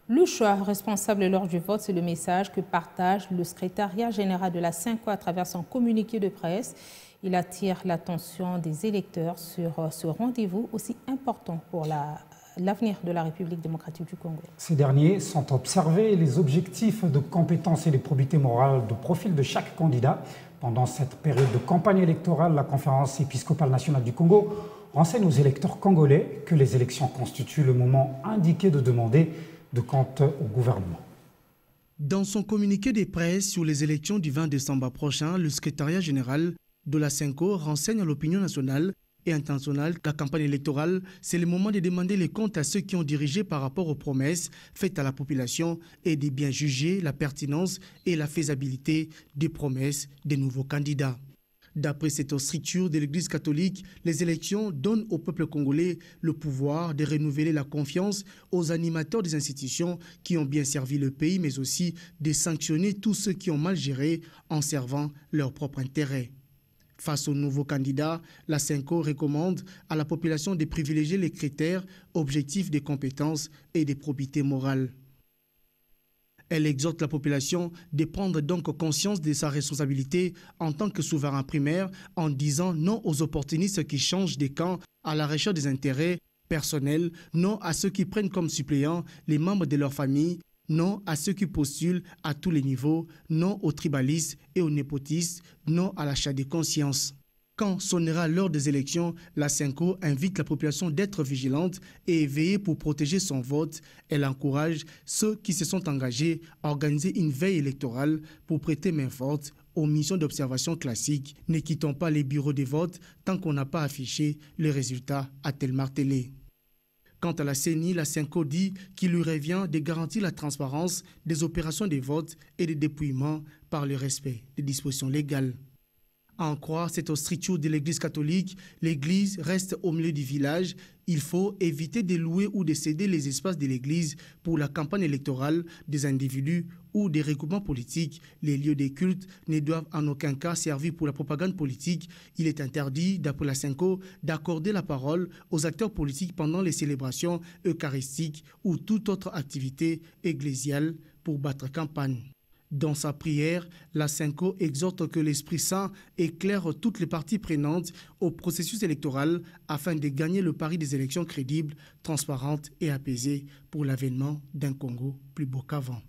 Le choix responsable lors du vote, c'est le message que partage le secrétariat général de la SENCO à travers son communiqué de presse. Il attire l'attention des électeurs sur ce rendez-vous aussi important pour l'avenir de la République démocratique du Congo. Ces derniers sont observés les objectifs de compétences et les probités morales de profil de chaque candidat. Pendant cette période de campagne électorale, la Conférence épiscopale nationale du Congo renseigne aux électeurs congolais que les élections constituent le moment indiqué de demander de compte au gouvernement. Dans son communiqué de presse sur les élections du 20 décembre prochain, le secrétariat général de la SENCO renseigne à l'opinion nationale et internationale que la campagne électorale, c'est le moment de demander les comptes à ceux qui ont dirigé par rapport aux promesses faites à la population et de bien juger la pertinence et la faisabilité des promesses des nouveaux candidats. D'après cette stricture de l'Église catholique, les élections donnent au peuple congolais le pouvoir de renouveler la confiance aux animateurs des institutions qui ont bien servi le pays, mais aussi de sanctionner tous ceux qui ont mal géré en servant leur propre intérêt. Face aux nouveaux candidats, la SENCO recommande à la population de privilégier les critères objectifs des compétences et des probités morales. Elle exhorte la population de prendre donc conscience de sa responsabilité en tant que souverain primaire en disant non aux opportunistes qui changent de camp à la recherche des intérêts personnels, non à ceux qui prennent comme suppléants les membres de leur famille, non à ceux qui postulent à tous les niveaux, non aux tribalistes et aux népotistes, non à l'achat de conscience. Quand sonnera l'heure des élections, la SENCO invite la population d'être vigilante et éveillée pour protéger son vote. Elle encourage ceux qui se sont engagés à organiser une veille électorale pour prêter main forte aux missions d'observation classiques. Ne quittons pas les bureaux de vote tant qu'on n'a pas affiché les résultats, a-t-elle martelé. Quant à la CENI, la SENCO dit qu'il lui revient de garantir la transparence des opérations de vote et de dépouillement par le respect des dispositions légales. À en croire cette stricture de l'Église catholique, l'Église reste au milieu du village. Il faut éviter de louer ou de céder les espaces de l'Église pour la campagne électorale des individus ou des regroupements politiques. Les lieux des cultes ne doivent en aucun cas servir pour la propagande politique. Il est interdit, d'après la SENCO, d'accorder la parole aux acteurs politiques pendant les célébrations eucharistiques ou toute autre activité ecclésiale pour battre campagne. Dans sa prière, la SENCO exhorte que l'Esprit Saint éclaire toutes les parties prenantes au processus électoral afin de gagner le pari des élections crédibles, transparentes et apaisées pour l'avènement d'un Congo plus beau qu'avant.